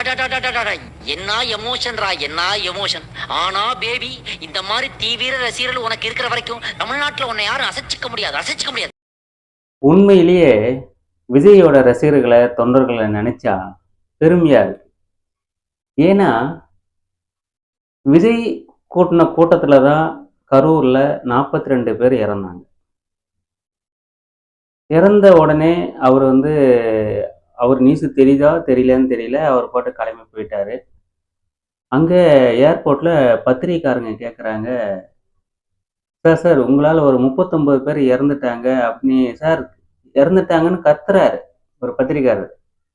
அடடடடடட. என்ன எமோஷன்ரா, என்ன எமோஷன். ஆனா பேபி, இந்த மாதிரி தீவிர ரசிகர்கள் உனக்கு இருக்கிற வரைக்கும் தமிழ்நாட்டுல உன்னை யாரும் அசைச்சிக்க முடியாது, அசைச்சிக்க முடியாது. உண்மையிலேயே விஜயோட ரசிகர்களை தொண்டர்களை நினைச்சா பெருமையா இருக்கு. ஏன்னா விஜய் கூட்டின கூட்டத்துல தான் கரூர்ல 42 பேர் இறந்தாங்க. இறந்த உடனே அவர் நியூஸ் தெரியுதா தெரியலன்னு தெரியல, அவர் பாட்டு கிளம்பி போயிட்டாரு. அங்க ஏர்போர்ட்ல பத்திரிகைக்காரங்க கேட்குறாங்க, சார் சார் உங்களால் ஒரு 39 பேர் இறந்துட்டாங்க அப்படின்னு. சார் இறந்துட்டாங்கன்னு கத்துறாரு ஒரு பத்திரிக்காரர்.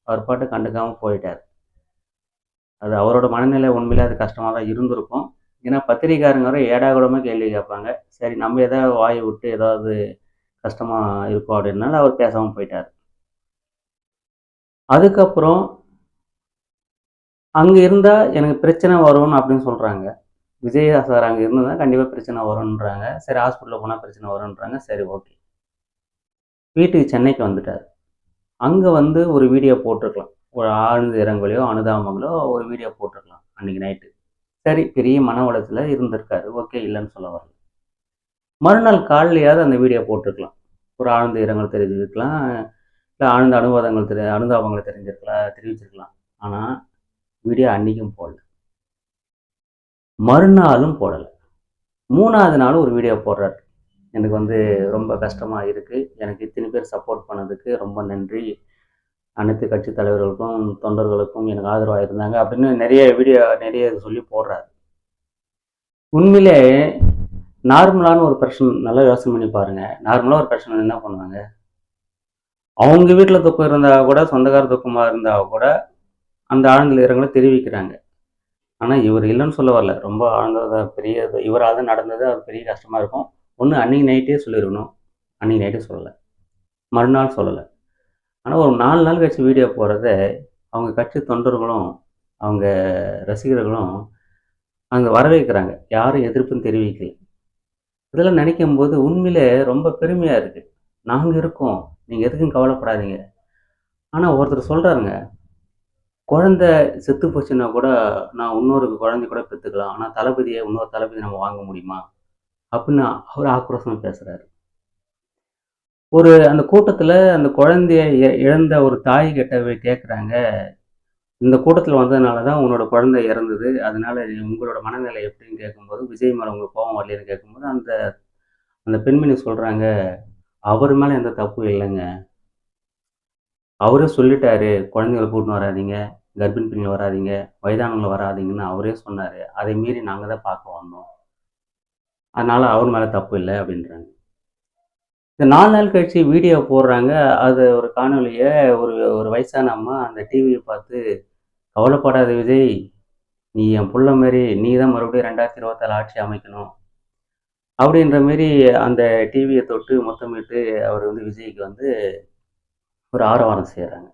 அவர் பாட்டு கண்டுக்காம போயிட்டார். அது அவரோட மனநிலை உண்மையிலே அது கஷ்டமாக தான் இருந்திருக்கும். ஏன்னா பத்திரிக்காரங்க வர ஏடாகூடமாக கேள்வி கேட்பாங்க. சரி நம்ம ஏதாவது வாயை விட்டு ஏதாவது கஷ்டமாக இருக்கும் அப்படின்னால அவர் பேசாமல் போயிட்டார். அதுக்கப்புறம் அங்கே இருந்தால் எனக்கு பிரச்சனை வரும்னு அப்படின்னு சொல்கிறாங்க. விஜய் சார் அங்கே இருந்ததுதான் கண்டிப்பாக பிரச்சனை வரும்ன்றாங்க. சரி ஹாஸ்பிட்டலில் போனால் பிரச்சனை வரும்ன்றாங்க. சரி ஓகே, வீட்டுக்கு சென்னைக்கு வந்துட்டார். அங்கே வந்து ஒரு வீடியோ போட்டிருக்கலாம், ஒரு ஆழ்ந்த இரங்கலையோ அனுதாபங்களோ ஒரு வீடியோ போட்டிருக்கலாம் அன்றைக்கி நைட்டு. சரி பெரிய மன உளைச்சல இருந்திருக்காரு, ஓகே, இல்லைன்னு சொல்ல வரல. மறுநாள் காலையிலையாவது அந்த வீடியோ போட்டிருக்கலாம், ஒரு ஆழ்ந்த இரங்கல் தெரிஞ்சிருக்கலாம், இல்லை ஆழ்ந்த அனுதாபங்களை தெரிவிச்சிருக்கலாம். ஆனால் வீடியோ அன்றைக்கும் போடல, மறுநாளும் போடலை. 3வது நாளும் ஒரு வீடியோ போடுறாரு. எனக்கு வந்து ரொம்ப கஷ்டமாக இருக்குது, எனக்கு இத்தனை பேர் சப்போர்ட் பண்ணதுக்கு ரொம்ப நன்றி, அனைத்து கட்சி தலைவர்களுக்கும் தொண்டர்களுக்கும் எனக்கு ஆதரவாக இருந்தாங்க அப்படின்னு நிறைய சொல்லி போடுறாரு. உண்மையிலே நார்மலான ஒரு பர்சன் நல்லா யோசனை பண்ணி பாருங்க. நார்மலாக ஒரு பர்சன் என்ன பண்ணுவாங்க, அவங்க வீட்டில் துக்கம் இருந்தால் கூட, சொந்தக்கார துக்கமாக இருந்தால் கூட அந்த ஆழ்ந்த இரங்கலை தெரிவிக்கிறாங்க. ஆனால் இவர் இல்லைன்னு சொல்ல வரல, ரொம்ப ஆழ்ந்ததாக பெரிய இவரால் தான் நடந்தது, அது பெரிய கஷ்டமாக இருக்கும். ஒன்று அன்றைக்கி நைட்டே சொல்லியிருக்கணும், அன்றைக்கி நைட்டே சொல்லலை, மறுநாள் சொல்லலை. ஆனால் ஒரு 4 நாள் கழிச்சு வீடியோ போடுறத அவங்க கட்சி தொண்டர்களும் அவங்க ரசிகர்களும் அங்கே வரவேற்கிறாங்க, யாரும் எதிர்ப்பும் தெரிவிக்கல. இதெல்லாம் நினைக்கும் போது உண்மையிலே ரொம்ப பெருமையாக இருக்குது. நாங்கள் இருக்கோம், நீங்கள் எதுக்கும் கவலைப்படாதீங்க. ஆனால் ஒருத்தர் சொல்கிறாருங்க, குழந்தை செத்து போச்சுன்னா கூட நான் இன்னொரு குழந்தை கூட பெற்றுக்கலாம், ஆனால் இன்னொரு தளபதியை நம்ம வாங்க முடியுமா அப்படின்னு அவர் ஆக்ரோஷமாக பேசுகிறாரு. அந்த கூட்டத்தில் அந்த குழந்தைய இழந்த ஒரு தாய் கிட்ட கேட்குறாங்க, இந்த கூட்டத்தில் வந்ததுனால தான் உன்னோட குழந்தை இறந்தது, அதனால உங்களோட மனநிலை எப்படின்னு கேட்கும்போது, விஜய் மேலே உங்களுக்கு கோபம் வரலன்னு கேட்கும்போது அந்த பெண்மணி சொல்கிறாங்க, அவர் மேலே எந்த தப்பும் இல்லைங்க, அவரே சொல்லிட்டாரு குழந்தைங்களை கூட்டின்னு வராதிங்க, கர்ப்பிணி பெண்கள் வராதிங்க, வயதானவங்களை வராதிங்கன்னு அவரே சொன்னார், அதை மீறி நாங்கள் தான் பார்க்க வந்தோம், அதனால் அவர் மேலே தப்பு இல்லை அப்படின்றாங்க. இந்த 4 நாள் கழிச்சு வீடியோ போடுறாங்க. அது ஒரு காணொலியை ஒரு வயசான அம்மா அந்த டிவியை பார்த்து, கவலைப்படாத விஜய், நீ என் புள்ள மாரி, நீ தான் மறுபடியும் 2024 ஆட்சி அமைக்கணும் அப்படின்ற மாரி அந்த டிவியை தொட்டு முத்தமிட்டு அவர் வந்து விஜய்க்கு வந்து ஒரு ஆரவாரம் செய்கிறாங்க.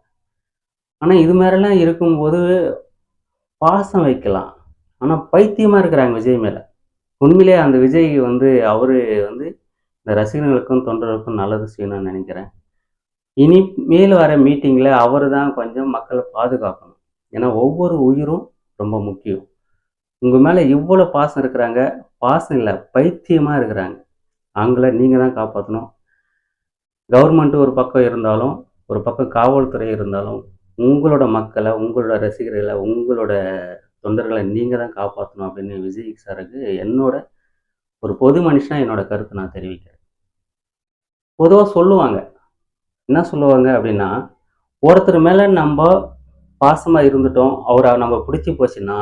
ஆனால் இது மாதிரிலாம் இருக்கும்போது பாசம் வைக்கலாம், ஆனால் பைத்தியமாக இருக்கிறாங்க விஜய் மேலே. உண்மையிலே அந்த விஜய் வந்து அவர் வந்து இந்த ரசிகர்களுக்கும் தொண்டர்களுக்கும் நல்லது செய்யணும்னு நினைக்கிறேன். இனிமேல் வர மீட்டிங்கில் அவர் தான் கொஞ்சம் மக்களை பாதுகாக்கணும். ஏன்னா ஒவ்வொரு உயிரும் ரொம்ப முக்கியம். உங்கள் மேலே இவ்வளோ பாசம் இருக்கிறாங்க, பாசம் இல்லை பைத்தியமாக இருக்கிறாங்க, அவங்கள நீங்கள் தான் காப்பாற்றணும். கவர்மெண்ட்டு ஒரு பக்கம் இருந்தாலும், ஒரு பக்கம் காவல்துறை இருந்தாலும், உங்களோட மக்களை, உங்களோட ரசிகர்களை, உங்களோட தொண்டர்களை நீங்கள் தான் காப்பாற்றணும் அப்படின்னு விஜய் சாருக்கு என்னோட ஒரு பொது மனுஷனாக என்னோட கருத்தை நான் தெரிவிக்கிறேன். பொதுவாக சொல்லுவாங்க, என்ன சொல்லுவாங்க அப்படின்னா, ஒருத்தர் மேலே நம்ம பாசமாக இருந்துட்டோம், அவரை நம்ம பிடிச்சி போச்சுன்னா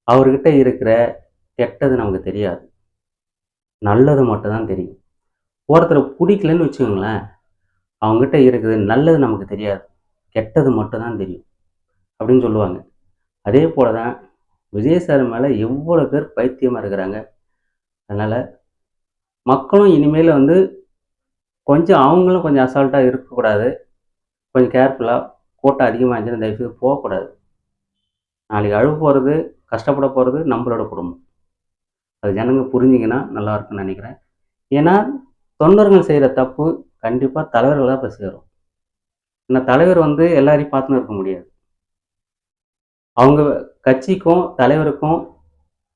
அவர்கிட்ட இருக்கிற கெட்டது நமக்கு தெரியாது, நல்லது மட்டும்தான் தெரியும். ஒருத்தரை பிடிக்கலன்னு வச்சுக்கோங்களேன், அவங்ககிட்ட இருக்குது நல்லது நமக்கு தெரியாது, கெட்டது மட்டும்தான் தெரியும் அப்படின்னு சொல்லுவாங்க. அதே போல தான் விஜய் சார் மேலே எவ்வளோ பேர் பைத்தியமாக இருக்கிறாங்க. அதனால் மக்களும் இனிமேல் வந்து அவங்களும் கொஞ்சம் அசால்ட்டாக இருக்கக்கூடாது, கொஞ்சம் கேர்ஃபுல்லாக. கூட்டம் அதிகமாக இருந்துச்சுன்னா தயவுசெய்து போகக்கூடாது. நாளைக்கு அழுவ போகிறது, கஷ்டப்பட போகிறது நம்மளோட குடும்பம். அது ஜனங்க புரிஞ்சிங்கன்னா நல்லாயிருக்குன்னு நினைக்கிறேன். ஏன்னா தொண்டர்கள் செய்கிற தப்பு கண்டிப்பாக தலைவர்கள் தான் போய் சேரும். ஏன்னா தலைவர் வந்து எல்லாரையும் பார்த்துன்னு இருக்க முடியாது. அவங்க கட்சிக்கும் தலைவருக்கும்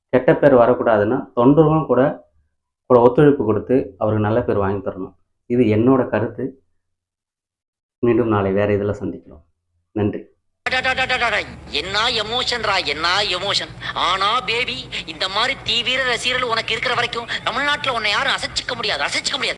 கெட்ட பேர் வரக்கூடாதுன்னா தொண்டர்களும் கூட கூட ஒத்துழைப்பு கொடுத்து அவருக்கு நல்ல பேர் வாங்கி தரணும். இது என்னோட கருத்து. மீண்டும் நாளை வேற இதில் சந்திக்கலாம். நன்றி. அடடடடடடடை. என்ன எமோஷன்ரா, என்ன எமோஷன். ஆனா பேபி, இந்த மாதிரி தீவிர ரசிகர்கள் உனக்கு இருக்கிற வரைக்கும் தமிழ்நாட்டுல உன்னை யாரும் அசைச்சிக்க முடியாது.